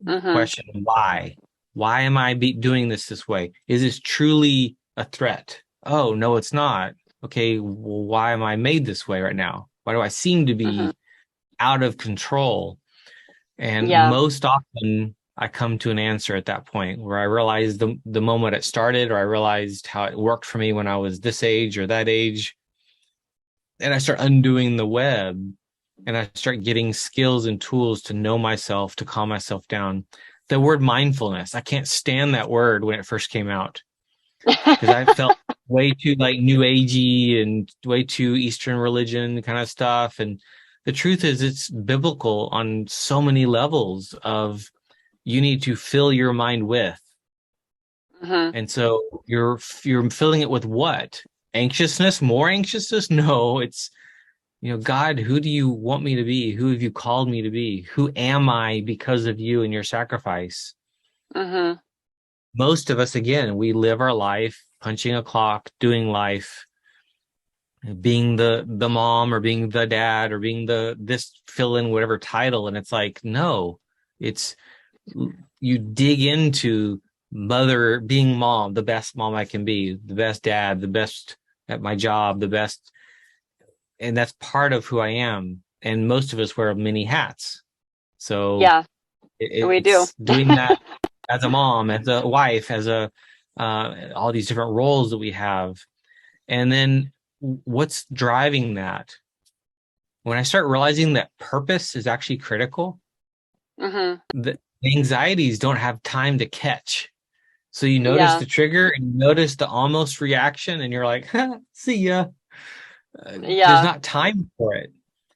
Mm-hmm. Question, why? Why am I doing this way? Is this truly a threat? Oh, no, it's not. Okay, well, why am I made this way right now? Why do I seem to Mm-hmm. be out of control? And Yeah. most often I come to an answer at that point where I realize the moment it started, or I realized how it worked for me when I was this age or that age. And I start undoing the web and I start getting skills and tools to know myself, to calm myself down. The word mindfulness, I can't stand that word when it first came out because I felt way too like new agey and way too Eastern religion kind of stuff. And the truth is it's biblical on so many levels of you need to fill your mind with. Mm-hmm. And so you're filling it with what? Anxiousness, more anxiousness? No, it's God, who do you want me to be? Who have you called me to be? Who am I because of you and your sacrifice? Mm-hmm. Most of us, again, we live our life punching a clock, doing life, being the mom or being the dad or being the this fill in whatever title. And it's like, no, it's you dig into mother, being mom, the best mom I can be, the best dad, the best at my job, the best. And that's part of who I am. And most of us wear many hats. So Yeah, we do. it's doing that as a mom, as a wife, as a all these different roles that we have. And then what's driving that? When I start realizing that purpose is actually critical, Hmm. the anxieties don't have time to catch. So you notice Yeah, the trigger and you notice the almost reaction, and you're like, see ya. There's yeah, not time for it.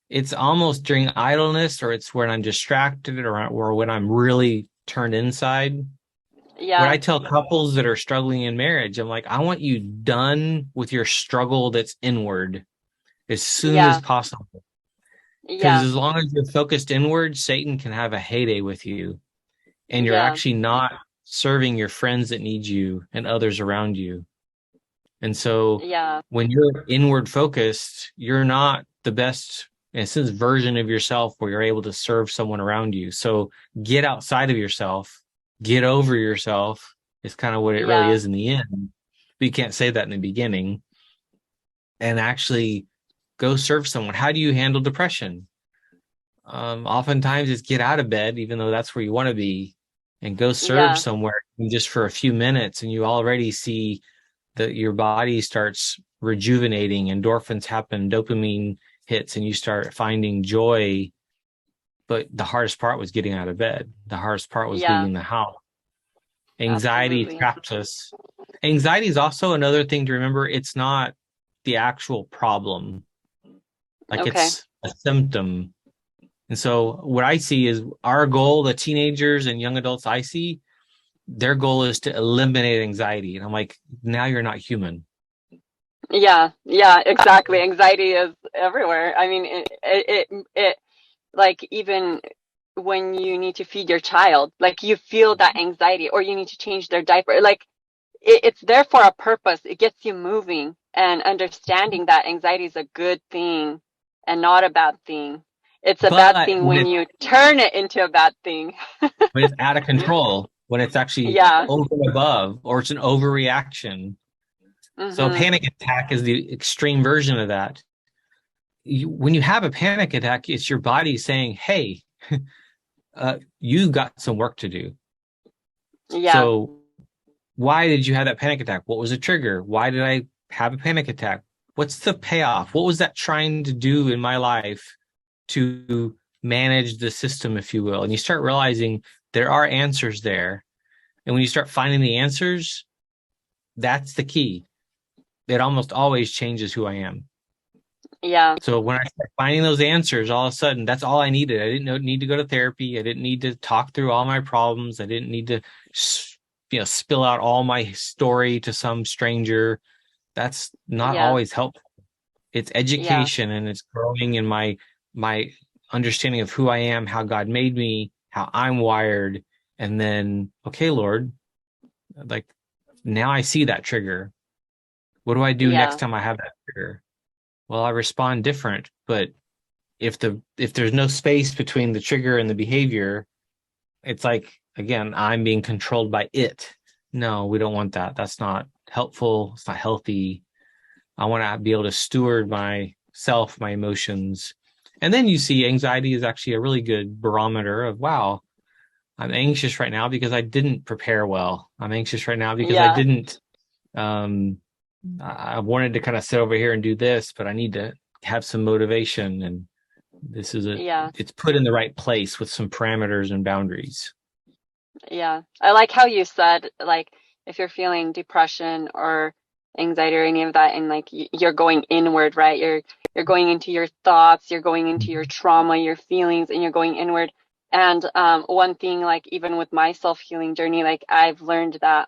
It's almost during idleness, or it's when I'm distracted, or when I'm really turned inside. What I yeah, tell couples that are struggling in marriage, I'm like, I want you done with your struggle that's inward as soon as yeah, possible. Because yeah, as long as you're focused inward, Satan can have a heyday with you, and you're yeah, actually not serving your friends that need you and others around you. And so yeah, when you're inward focused, you're not the best, in a sense, version of yourself where you're able to serve someone around you. So get outside of yourself, get over yourself is kind of what it really yeah, is in the end. But you can't say that in the beginning, and actually go serve someone. How do you handle depression? Oftentimes it's get out of bed, even though that's where you want to be, and go serve yeah, somewhere just for a few minutes, and you already see that your body starts rejuvenating, endorphins happen, dopamine hits, and you start finding joy. But the hardest part was getting out of bed. The hardest part was yeah, leaving the house. Anxiety absolutely. traps us. Anxiety is also another thing to remember. It's not the actual problem, like Okay. it's a symptom. And so what I see is our goal, the teenagers and young adults I see, their goal is to eliminate anxiety. And I'm like, now you're not human. Yeah, yeah, exactly. Anxiety is everywhere. I mean, it like even when you need to feed your child, like you feel that anxiety, or you need to change their diaper, like it's there for a purpose. It gets you moving and understanding that anxiety is a good thing and not a bad thing. It's a bad But thing when you turn it into a bad thing. when it's out of control, when it's actually Yeah. over and above, or it's an overreaction. So a Hmm. panic attack is the extreme version of that. When you have a panic attack, it's your body saying, "Hey, you got some work to do." Yeah. So why did you have that panic attack? What was the trigger? Why did I have a panic attack? What's the payoff? What was that trying to do in my life to manage the system, if you will? And you start realizing there are answers there. And when you start finding the answers, that's the key. It almost always changes who I am. Yeah. So when I start finding those answers, all of a sudden, that's all I needed. I didn't need to go to therapy. I didn't need to talk through all my problems. I didn't need to, spill out all my story to some stranger. That's not Yeah. always helpful. It's Yeah. education, and it's growing in my understanding of who I am, how God made me, how I'm wired, and then, okay, Lord, like now I see that trigger. What do I do next Yeah. time I have that trigger? Well, I respond different, but if there's no space between the trigger and the behavior, it's like, again, I'm being controlled by it. No, we don't want that. That's not helpful. It's not healthy. I want to be able to steward myself, my emotions. And then you see anxiety is actually a really good barometer of, wow, I'm anxious right now because I didn't prepare well. I'm anxious right now because I Yeah. didn't um I wanted to kind of sit over here and do this, but I need to have some motivation, and this is Yeah. it's put in the right place with some parameters and boundaries. Yeah. I like how you said, like, if you're feeling depression or anxiety or any of that, and like you're going inward, right? You're going into your thoughts, you're going into your trauma, your feelings, and you're going inward. And one thing, like even with my self-healing journey, like I've learned that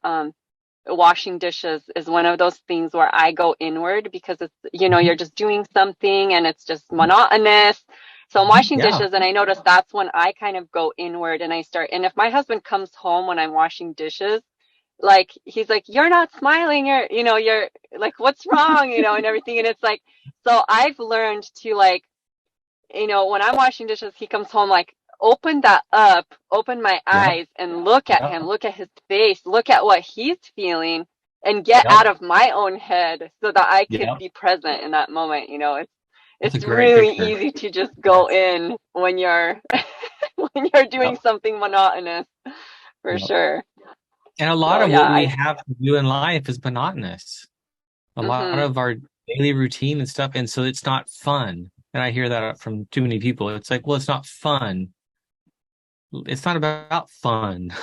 washing dishes is one of those things where I go inward because it's, you're just doing something and it's just monotonous. So I'm washing Yeah. dishes and I notice that's when I kind of go inward and I start. And if my husband comes home when I'm washing dishes, like he's like, "You're not smiling. You're like, what's wrong?" And everything. And it's like, So I've learned to like, when I'm washing dishes, he comes home like, open that up, open my Yep. eyes and look at him, Yep. look at his face, look at what he's feeling and get Yep. out of my own head so that I could Yep. be present in that moment. That's a It's great really picture. easy to just go Yes. in when you're when you're doing Yep. something monotonous, for Yep. sure. And a lot So of yeah, what we have to do in life is monotonous. A lot mhm. of our daily routine and stuff. And so it's not fun. And I hear that from too many people. It's like, well, it's not fun. It's not about fun.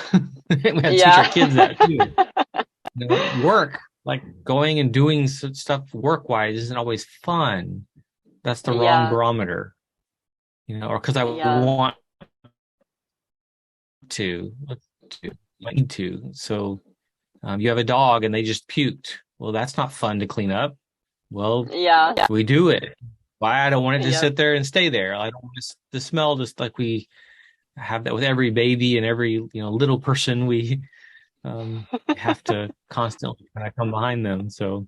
We have to teach our Yeah. kids that too. Work, like going and doing stuff work wise, isn't always fun. That's the wrong Yeah. barometer, or because I Yeah. want to, I need to. So you have a dog and they just puked. Well, that's not fun to clean up. Well, Yeah. we do it. Why? I don't want it to Yep. sit there and stay there. I don't want the smell, just like we have that with every baby and every little person. We have to constantly kind of come behind them. So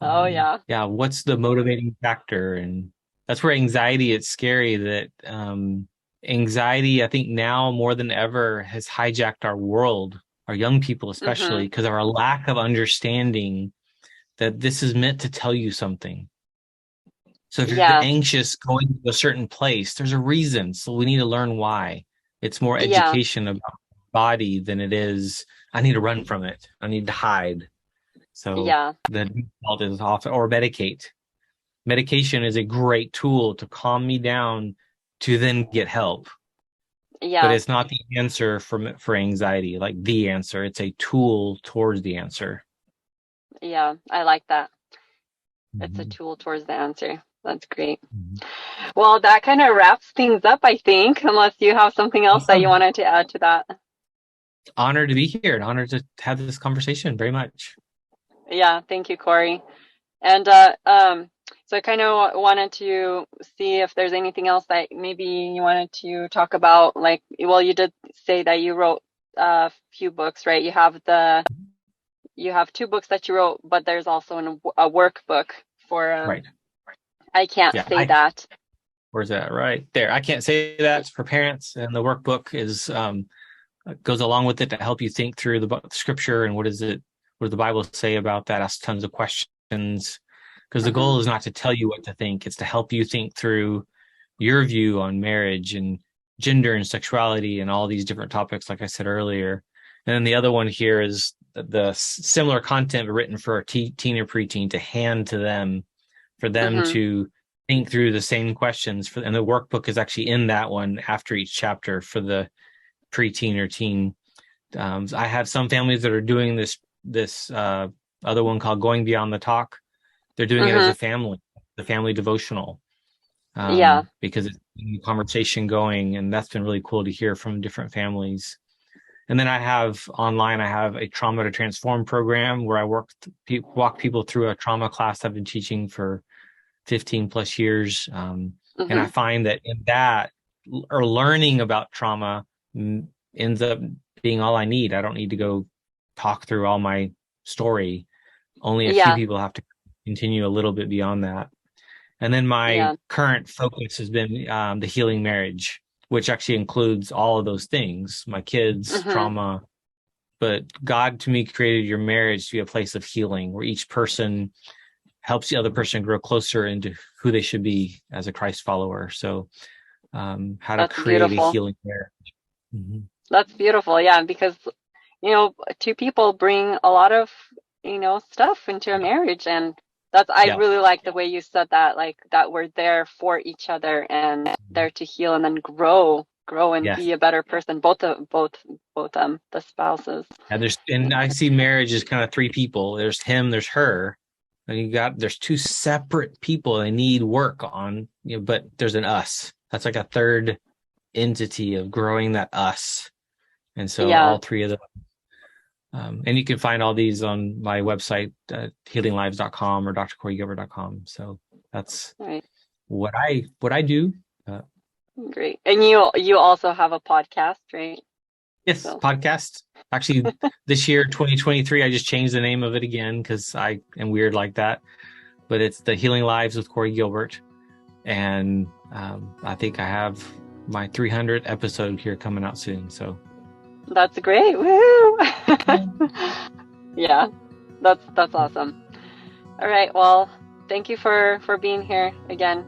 Oh yeah. yeah, what's the motivating factor? And that's where anxiety, it's scary that anxiety, I think now more than ever, has hijacked our world, our young people especially, Mhm. because of our lack of understanding that this is meant to tell you something. So if you're Yeah. anxious going to a certain place, there's a reason. So we need to learn why. It's more Yeah. education about body than it is, I need to run from it. I need to hide. So Yeah. the default is often, or medicate. Medication is a great tool to calm me down to then get help. But Yeah. it's not the answer for anxiety, like the answer. It's a tool towards the answer. Yeah. I like that. It's a Mhm. tool towards the answer. That's great. Mhm. Well, that kind of wraps things up, I think, unless you have something else that you Awesome. wanted to add to that. Honored to be here and honored to have this conversation very much. Yeah, thank you, Corey. And so I kind of wanted to see if there's anything else that maybe you wanted to talk about. Like, well, you did say that you wrote a few books, right? You have two books that you wrote, but there's also a workbook for Right. I can't Yeah. say that. Where's that? Right there. I can't say that. It's for parents, and the workbook is goes along with it to help you think through the scripture and what is it, what does the Bible say about that? Ask tons of questions, because the Hmm. goal is not to tell you what to think; it's to help you think through your view on marriage and gender and sexuality and all these different topics, like I said earlier. And then the other one here is the similar content written for a teen or preteen to hand to them, for them Hmm. to think through the same questions. And the workbook is actually in that one after each chapter for the preteen or teen. I have some families that are doing this other one called Going Beyond the Talk. They're doing it as Hmm. a family, the family devotional, Yeah. because it's a conversation going, and that's been really cool to hear from different families. And then I have a trauma to transform program where I walk people through a trauma class I've been teaching for 15 plus years. And I Hmm. find that in that, or learning about trauma ends up being all I need. I don't need to go talk through all my story. Only a few Yeah. people have to continue a little bit beyond that. And then my Yeah. current focus has been the healing marriage, which actually includes all of those things, my kids, Hmm. trauma. But God, to me, created your marriage to be a place of healing where each person helps the other person grow closer into who they should be as a Christ follower. So, how to That's create a beautiful. healing marriage. Mhm. That's beautiful. Yeah, because two people bring a lot of, stuff into a Yeah. marriage. And I Yeah. really like the way you said that, like that we're there for each other and there to heal and then grow and Yes. be a better person, both the spouses. And I see marriage as kind of three people. There's him, there's her, and there's two separate people they need work on, but there's an us. That's like a third entity of growing that us. And so all Yeah, three of them. And you can find all these on my website, healinglives.com or drcorygilbert.com. So that's right. what I do. Uh, Great. And you also have a podcast, right? yes, So, podcast. Actually, this year, 2023, I just changed the name of it again because I am weird like that. but it's the Healing Lives with Corey Gilbert. And I think I have my 300th episode here coming out soon. So that's great. Woo! Yeah, that's awesome. All right. Well, thank you for being here again.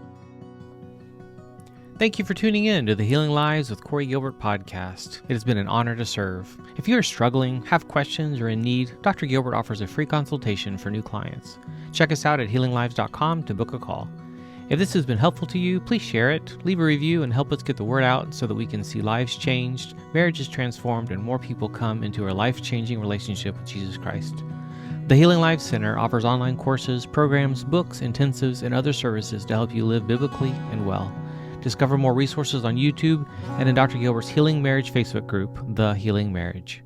Thank you for tuning in to the Healing Lives with Corey Gilbert podcast. It has been an honor to serve. If you are struggling, have questions, or in need, Dr. Gilbert offers a free consultation for new clients. Check us out at healinglives.com to book a call. If this has been helpful to you, please share it, leave a review, and help us get the word out so that we can see lives changed, marriages transformed, and more people come into a life-changing relationship with Jesus Christ. The Healing Lives Center offers online courses, programs, books, intensives, and other services to help you live biblically and well. Discover more resources on YouTube and in Dr. Gilbert's Healing Marriage Facebook group, The Healing Marriage.